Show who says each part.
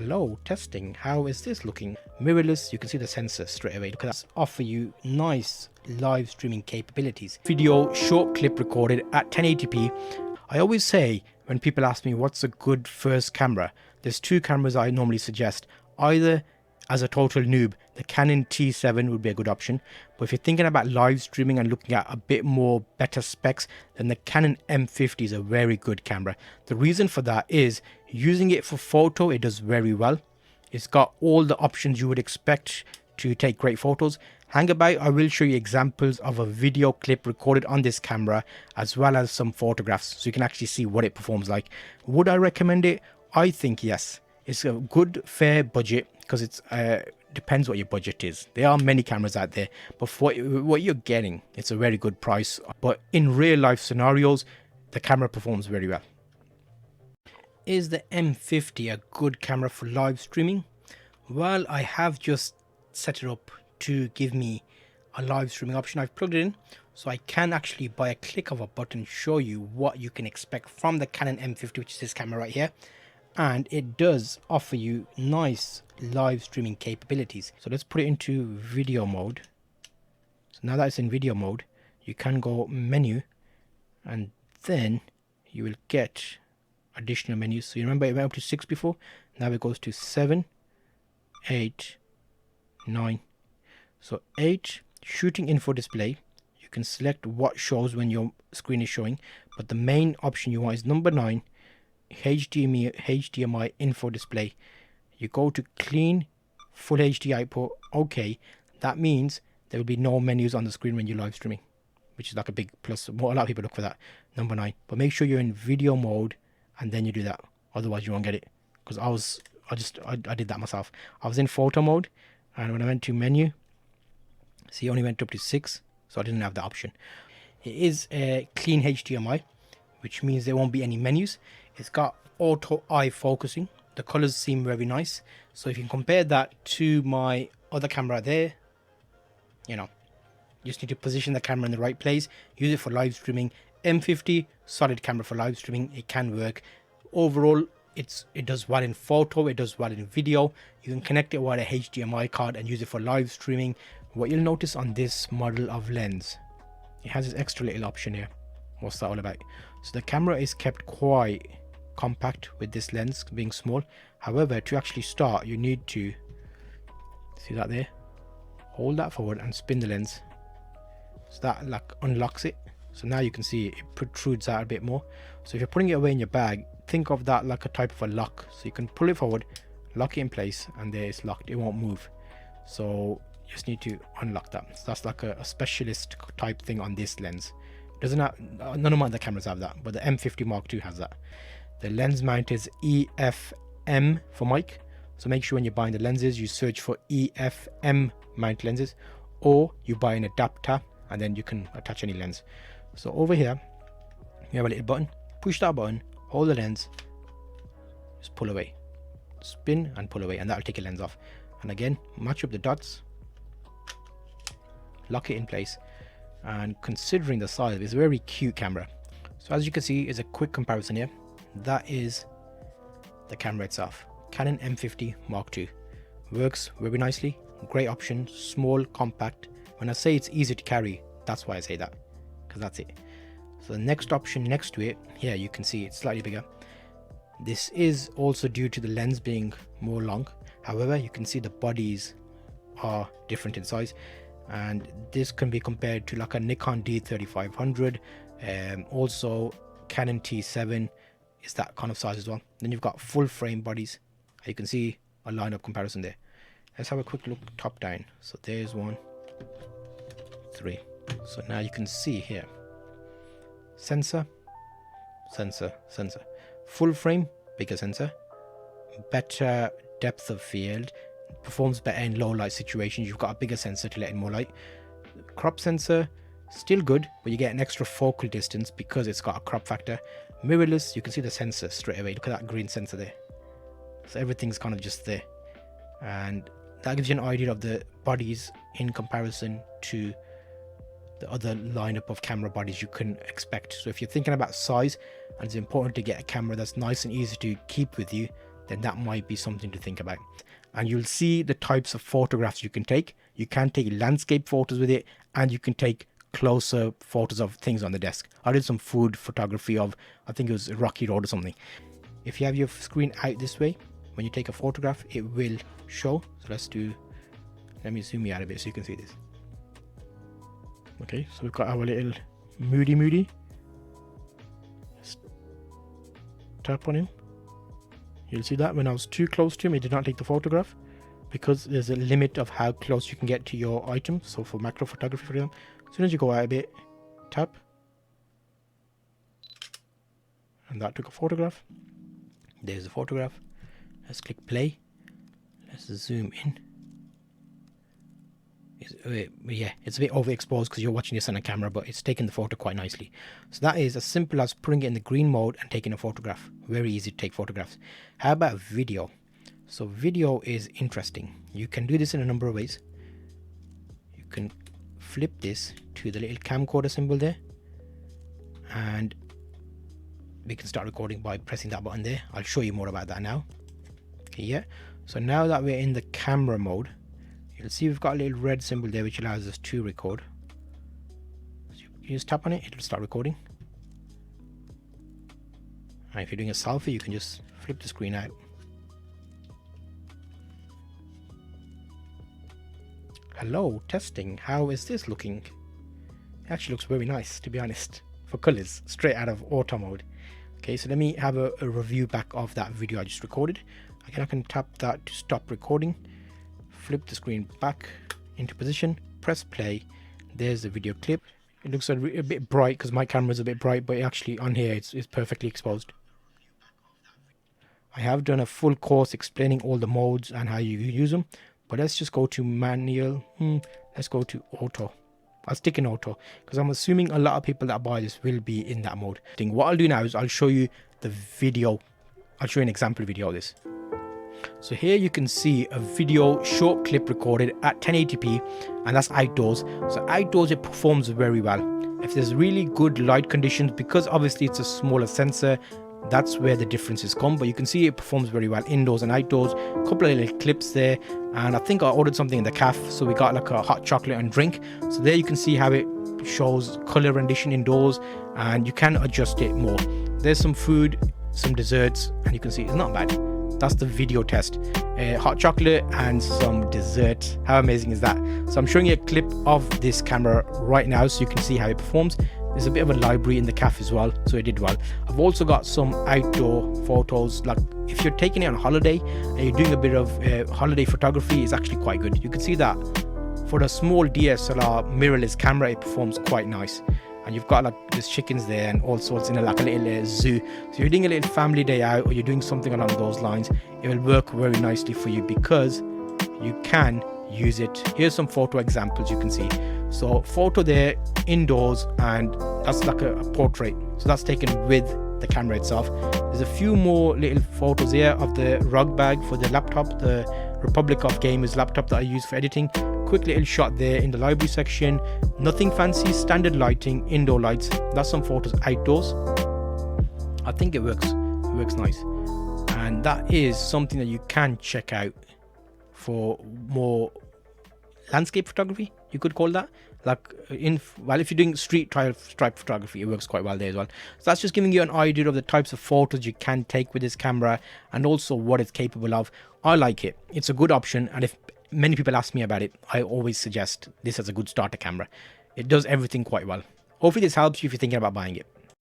Speaker 1: Hello, testing. How is this looking? Mirrorless, you can see the sensor straight away. Look at that. Offer you nice live streaming capabilities. Video short clip recorded at 1080p. I always say when people ask me what's a good first camera, there's two cameras I normally suggest. Either as a total noob, the Canon T7 would be a good option. But if you're thinking about live streaming and looking at a bit more better specs, then the Canon M50 is a very good camera. The reason for that is using it for photo, it does very well. It's got all the options you would expect to take great photos. Hang about, I will show you examples of a video clip recorded on this camera as well as some photographs so you can actually see what it performs like. Would I recommend it? I think yes. It's a good fair budget because it's depends what your budget is. There are many cameras out there, but for what you're getting, it's a very good price. But in real life scenarios, the camera performs very well. Is the M50 a good camera for live streaming? Well, I have just set it up to give me a live streaming option. I've plugged it in so I can actually by a click of a button show you what you can expect from the Canon M50, which is this camera right here. And it does offer you nice live streaming capabilities. So let's put it into video mode. So now that it's in video mode, you can go menu and then you will get additional menus. So you remember it went up to 6 before, now it goes to 7, 8, 9. So 8, shooting info display. You can select what shows when your screen is showing, but the main option you want is number 9, HDMI info display. You go to clean full HD output. Okay, that means there will be no menus on the screen when you're live streaming, which is like a big plus. A lot of people look for that, number 9. But make sure you're in video mode and then you do that, otherwise you won't get it. Because I did that myself. I was in photo mode and when I went to menu, see, it only went up to 6, so I didn't have that option. It is a clean HDMI, which means there won't be any menus. It's got auto eye focusing. The colors seem very nice. So if you compare that to my other camera there, you know, you just need to position the camera in the right place, use it for live streaming. M50, solid camera for live streaming. It can work. Overall, it does well in photo, it does well in video. You can connect it via a HDMI card and use it for live streaming. What you'll notice on this model of lens, it has this extra little option here. What's that all about? So the camera is kept quite compact with this lens being small. However, to actually start, you need to see that there, hold that forward and spin the lens, so that like unlocks it. So now you can see it protrudes out a bit more. So if you're putting it away in your bag, think of that like a type of a lock. So you can pull it forward, lock it in place, and there it's locked. It won't move. So you just need to unlock that. So that's like a specialist type thing on this lens. Doesn't have, none of my other cameras have that, but the M50 Mk2 has that. The lens mount is EFM for mic. So make sure when you're buying the lenses, you search for EFM mount lenses, or you buy an adapter and then you can attach any lens. So over here, you have a little button. Push that button, hold the lens, just pull away, spin and pull away, and that'll take your lens off. And again, match up the dots, lock it in place. And considering the size, it's a very cute camera. So as you can see, is a quick comparison here. That is the camera itself, Canon M50 Mk2. Works very nicely, great option, small, compact. When I say it's easy to carry, that's why I say that, because that's it. So the next option next to it, here you can see it's slightly bigger. This is also due to the lens being more long. However, you can see the bodies are different in size, and this can be compared to like a Nikon D3500. Also Canon T7 is that kind of size as well. Then you've got full frame bodies. You can see a line of comparison there. Let's have a quick look top down. So there's 1, 3. So now you can see here, sensor, sensor, sensor, full frame, bigger sensor, better depth of field, performs better in low light situations. You've got a bigger sensor to let in more light. Crop sensor, still good, but you get an extra focal distance because it's got a crop factor. Mirrorless, you can see the sensor straight away. Look at that green sensor there. So everything's kind of just there, and that gives you an idea of the bodies in comparison to the other lineup of camera bodies you can expect. So if you're thinking about size and it's important to get a camera that's nice and easy to keep with you, then that might be something to think about. And you'll see the types of photographs you can take. You can take landscape photos with it, and you can take closer photos of things on the desk. I did some food photography of, I think it was Rocky Road or something. If you have your screen out this way, when you take a photograph, it will show. So let me zoom you out a bit so you can see this. Okay, so we've got our little Moody. Just tap on him. You'll see that when I was too close to him, it did not take the photograph, because there's a limit of how close you can get to your item. So for macro photography, for example, as soon as you go out a bit, tap, and that took a photograph. There's the photograph. Let's click play. Let's zoom in. Yeah, it's a bit overexposed because you're watching this on a camera, but it's taking the photo quite nicely. So that is as simple as putting it in the green mode and taking a photograph. Very easy to take photographs. How about video? So video is interesting. You can do this in a number of ways. You can flip this to the little camcorder symbol there, and we can start recording by pressing that button there. I'll show you more about that now. Okay, yeah. So now that we're in the camera mode, you'll see we've got a little red symbol there which allows us to record. So you just tap on it, it'll start recording. And if you're doing a selfie, you can just flip the screen out. Hello, testing. How is this looking? It actually looks very nice, to be honest, for colors, straight out of auto mode. Okay, so let me have a review back of that video I just recorded. Again, I can tap that to stop recording. Flip the screen back into position, press play. There's the video clip. It looks a bit bright because my camera is a bit bright, but actually on here it's perfectly exposed. I have done a full course explaining all the modes and how you use them, but let's just go to manual. Let's go to auto. I'll stick in auto because I'm assuming a lot of people that buy this will be in that mode. What I'll do now is I'll show you the video. I'll show you an example video of this. So here you can see a video short clip recorded at 1080p, and that's outdoors. So outdoors it performs very well. If there's really good light conditions, because obviously it's a smaller sensor, that's where the differences come. But you can see it performs very well indoors and outdoors. A couple of little clips there, and I think I ordered something in the cafe, so we got like a hot chocolate and drink. So there you can see how it shows color rendition indoors, and you can adjust it more. There's some food, some desserts, and you can see it's not bad. That's the video test. Hot chocolate and some dessert. How amazing is that? So I'm showing you a clip of this camera right now so you can see how it performs. There's a bit of a library in the cafe as well, so it did well. I've also got some outdoor photos. Like if you're taking it on holiday and you're doing a bit of holiday photography, it's actually quite good. You can see that for the small DSLR mirrorless camera, it performs quite nice. And you've got like there's chickens there and all sorts in like a little zoo. So you're doing a little family day out, or you're doing something along those lines, it will work very nicely for you because you can use it. Here's some photo examples you can see. So photo there indoors, and that's like a portrait. So that's taken with the camera itself. There's a few more little photos here of the rug bag for the laptop, the Republic of Gamers laptop that I use for editing. Quick little shot there in the library section. Nothing fancy, standard lighting, indoor lights. That's some photos outdoors. I think it works nice, and that is something that you can check out for more landscape photography, you could call that. Like if you're doing street trial stripe photography, it works quite well there as well. So that's just giving you an idea of the types of photos you can take with this camera and also what it's capable of. I like it. It's a good option, and if many people ask me about it, I always suggest this as a good starter camera. It does everything quite well. Hopefully this helps you if you're thinking about buying it.